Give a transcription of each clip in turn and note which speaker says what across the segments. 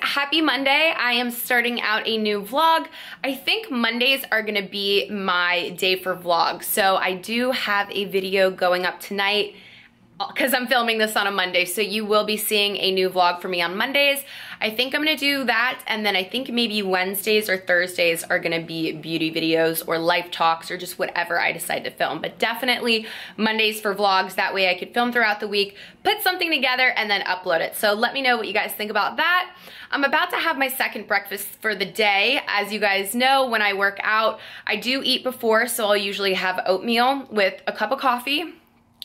Speaker 1: happy Monday. I am starting out a new vlog. I think Mondays are gonna be my day for vlogs. So I do have a video going up tonight because I'm filming this on a Monday, so you will be seeing a new vlog for me on Mondays. I think I'm gonna do that, and then I think maybe Wednesdays or Thursdays are gonna be beauty videos or life talks or just whatever I decide to film. But definitely Mondays for vlogs, that way I could film throughout the week, put something together, and then upload it. So let me know what you guys think about that. I'm about to have my second breakfast for the day. As you guys know, when I work out, I do eat before, so I'll usually have oatmeal with a cup of coffee.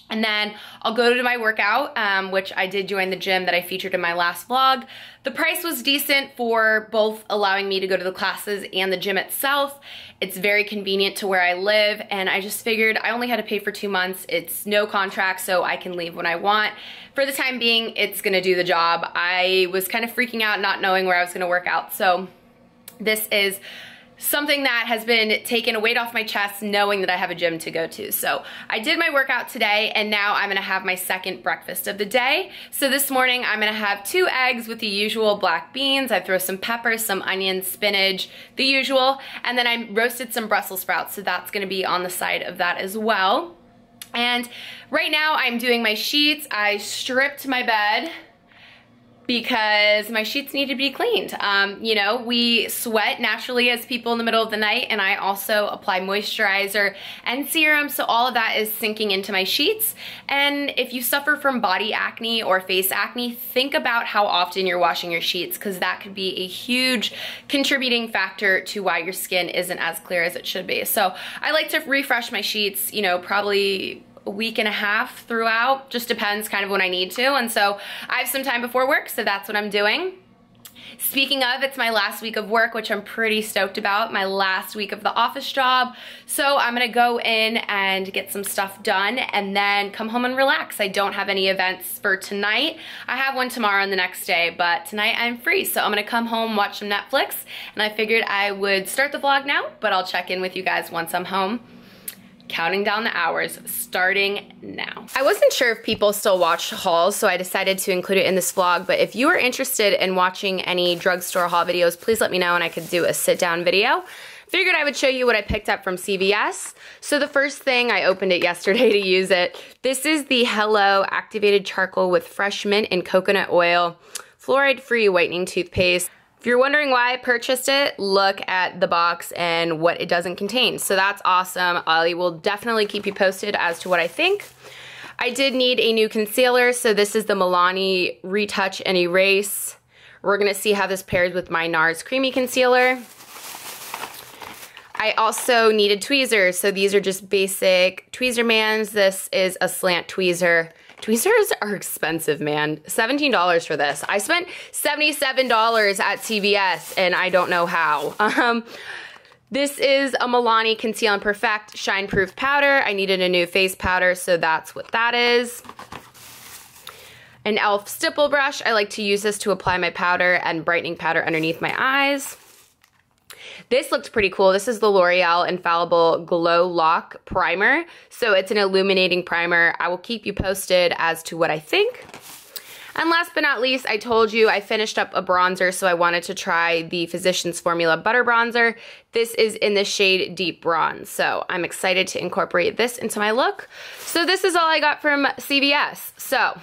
Speaker 1: And then I'll go to my workout, which I did join the gym that I featured in my last vlog. The price was decent for both allowing me to go to the classes and the gym itself. It's very convenient to where I live, and I just figured I only had to pay for 2 months. It's no contract, so I can leave when I want. For the time being, it's gonna do the job. I was kind of freaking out not knowing where I was gonna work out, so this is something that has been taking a weight off my chest knowing that I have a gym to go to. So I did my workout today, and now I'm gonna have my second breakfast of the day. So this morning I'm gonna have 2 eggs with the usual black beans. I throw some peppers, some onions, spinach, the usual, and then I roasted some Brussels sprouts, so that's gonna be on the side of that as well. And right now I'm doing my sheets. I stripped my bed because my sheets need to be cleaned. You know, we sweat naturally as people in the middle of the night, and I also apply moisturizer and serum, so all of that is sinking into my sheets. And if you suffer from body acne or face acne, think about how often you're washing your sheets, because that could be a huge contributing factor to why your skin isn't as clear as it should be. So I like to refresh my sheets, you know, probably a week and a half throughout, just depends kind of when I need to. And so I have some time before work, so that's what I'm doing. Speaking of, it's my last week of work, which I'm pretty stoked about, my last week of the office job. So I'm gonna go in and get some stuff done and then come home and relax. I don't have any events for tonight. I have one tomorrow and the next day, but tonight I'm free. So I'm gonna come home, watch some Netflix, and I figured I would start the vlog now, but I'll check in with you guys once I'm home. Counting down the hours, starting now. I wasn't sure if people still watch hauls, so I decided to include it in this vlog, but if you are interested in watching any drugstore haul videos, please let me know and I could do a sit-down video. Figured I would show you what I picked up from CVS. So the first thing, I opened it yesterday to use it. This is the Hello Activated Charcoal with Fresh Mint and Coconut Oil Fluoride-Free Whitening Toothpaste. If you're wondering why I purchased it, look at the box and what it doesn't contain. So that's awesome. I will definitely keep you posted as to what I think. I did need a new concealer, so this is the Milani Retouch and Erase. We're gonna see how this pairs with my NARS Creamy Concealer. I also needed tweezers, so these are just basic Tweezermans. This is a slant tweezer. Tweezers are expensive, man. $17 for this. I spent $77 at CVS, and I don't know how. This is a Milani Conceal and Perfect Shine Proof Powder. I needed a new face powder, so that's what that is. An e.l.f. stipple brush. I like to use this to apply my powder and brightening powder underneath my eyes. This looked pretty cool. This is the L'Oreal Infallible Glow Lock Primer. So it's an illuminating primer. I will keep you posted as to what I think. And last but not least, I told you I finished up a bronzer, so I wanted to try the Physicians Formula Butter Bronzer. This is in the shade Deep Bronze, so I'm excited to incorporate this into my look. So this is all I got from CVS. So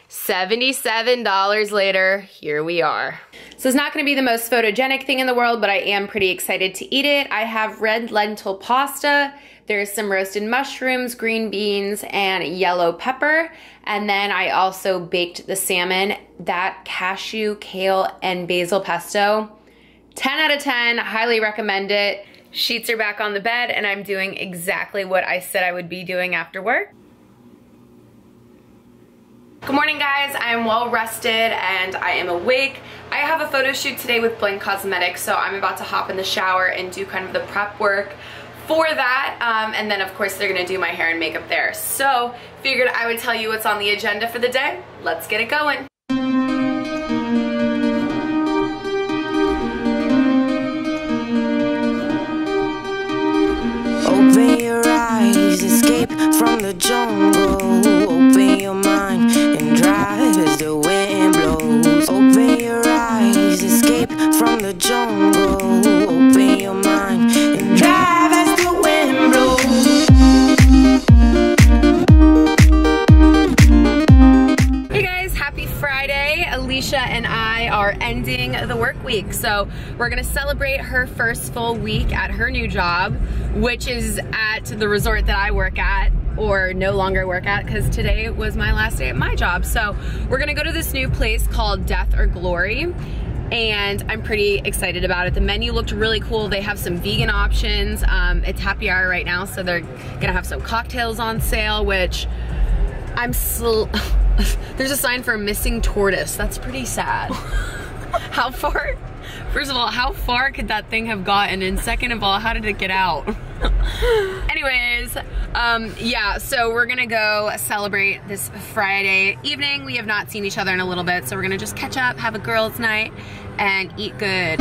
Speaker 1: $77 later, here we are. So it's not gonna be the most photogenic thing in the world, but I am pretty excited to eat it. I have red lentil pasta. There's some roasted mushrooms, green beans, and yellow pepper. And then I also baked the salmon. That cashew, kale, and basil pesto. 10 out of 10, highly recommend it. Sheets are back on the bed, and I'm doing exactly what I said I would be doing after work. Good morning, guys. I am well rested and I am awake. I have a photo shoot today with Blank Cosmetics, so I'm about to hop in the shower and do kind of the prep work for that. And then of course they're gonna do my hair and makeup there. So figured I would tell you what's on the agenda for the day. Let's get it going.
Speaker 2: Open your eyes, escape from the jungle. Open your mind and drive as the wind blows. Open your eyes,
Speaker 1: Alicia and I are ending the work week. So we're gonna celebrate her first full week at her new job, which is at the resort that I work at, or no longer work at, because today was my last day at my job. So we're gonna go to this new place called Death or Glory, and I'm pretty excited about it. The menu looked really cool. They have some vegan options. It's happy hour right now, so they're gonna have some cocktails on sale, which there's a sign for a missing tortoise. That's pretty sad. How far? First of all, how far could that thing have gotten? And second of all, how did it get out? Anyways, yeah, so we're gonna go celebrate this Friday evening. We have not seen each other in a little bit, so we're gonna just catch up, have a girls' night, and eat good.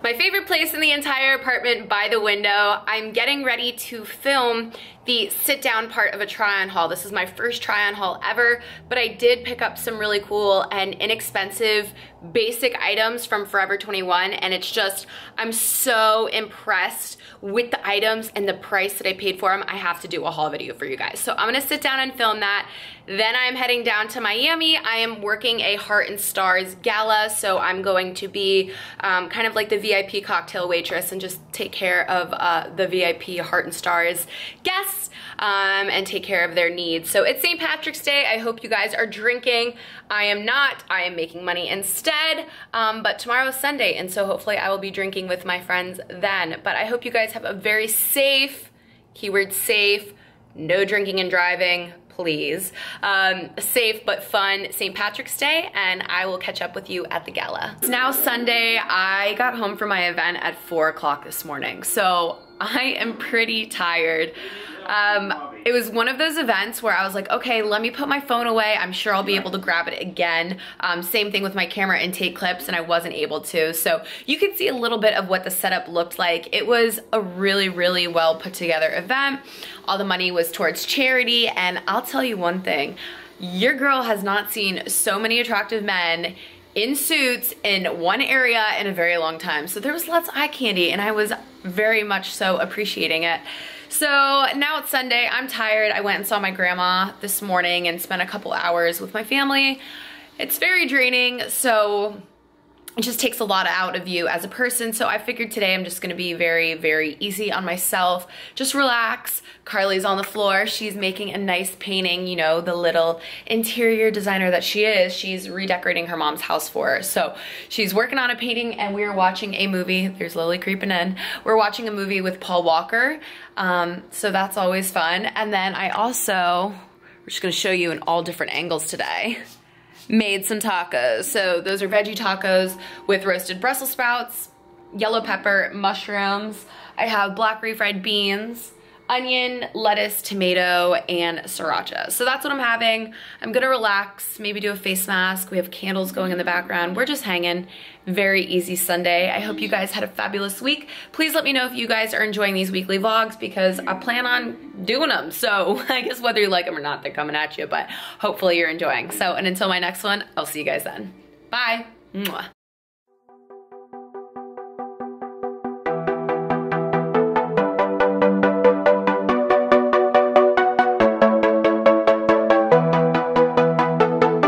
Speaker 1: My favorite place in the entire apartment by the window. I'm getting ready to film the sit down part of a try on haul. This is my first try on haul ever, but I did pick up some really cool and inexpensive basic items from Forever 21, and it's just, I'm so impressed with the items and the price that I paid for them. I have to do a haul video for you guys. So I'm gonna sit down and film that. Then I'm heading down to Miami. I am working a Heart and Stars gala, so I'm going to be kind of like the VIP cocktail waitress and just take care of the VIP Heart and Stars guests and take care of their needs. So it's St. Patrick's Day. I hope you guys are drinking. I am not. I am making money instead, but tomorrow is Sunday, and so hopefully I will be drinking with my friends then. But I hope you guys have a very safe, keyword safe, no drinking and driving, please. Safe but fun St. Patrick's Day, and I will catch up with you at the gala. It's now Sunday. I got home from my event at 4 o'clock this morning, so I am pretty tired. It was one of those events where I was like, okay, let me put my phone away. I'm sure I'll be able to grab it again. Same thing with my camera and take clips, and I wasn't able to. So you can see a little bit of what the setup looked like. It was a really, really well put together event. All the money was towards charity, and I'll tell you one thing, your girl has not seen so many attractive men in suits in one area in a very long time. So there was lots of eye candy, and I was very much so appreciating it. So now it's Sunday, I'm tired. I went and saw my grandma this morning and spent a couple hours with my family. It's very draining, so it just takes a lot out of you as a person. So I figured today I'm just gonna be very, very easy on myself. Just relax. Carly's on the floor. She's making a nice painting, you know, the little interior designer that she is. She's redecorating her mom's house for her. So she's working on a painting, and we're watching a movie. There's Lily creeping in. We're watching a movie with Paul Walker. So that's always fun. And then I also, we're just gonna show you in all different angles today, made some tacos. So those are veggie tacos with roasted Brussels sprouts, yellow pepper, mushrooms. I have black refried beans, onion, lettuce, tomato, and sriracha. So that's what I'm having. I'm gonna relax, maybe do a face mask. We have candles going in the background. We're just hanging. Very easy Sunday. I hope you guys had a fabulous week. Please let me know if you guys are enjoying these weekly vlogs, because I plan on doing them. So I guess whether you like them or not, they're coming at you, but hopefully you're enjoying. So, and until my next one, I'll see you guys then. Bye. Mwah.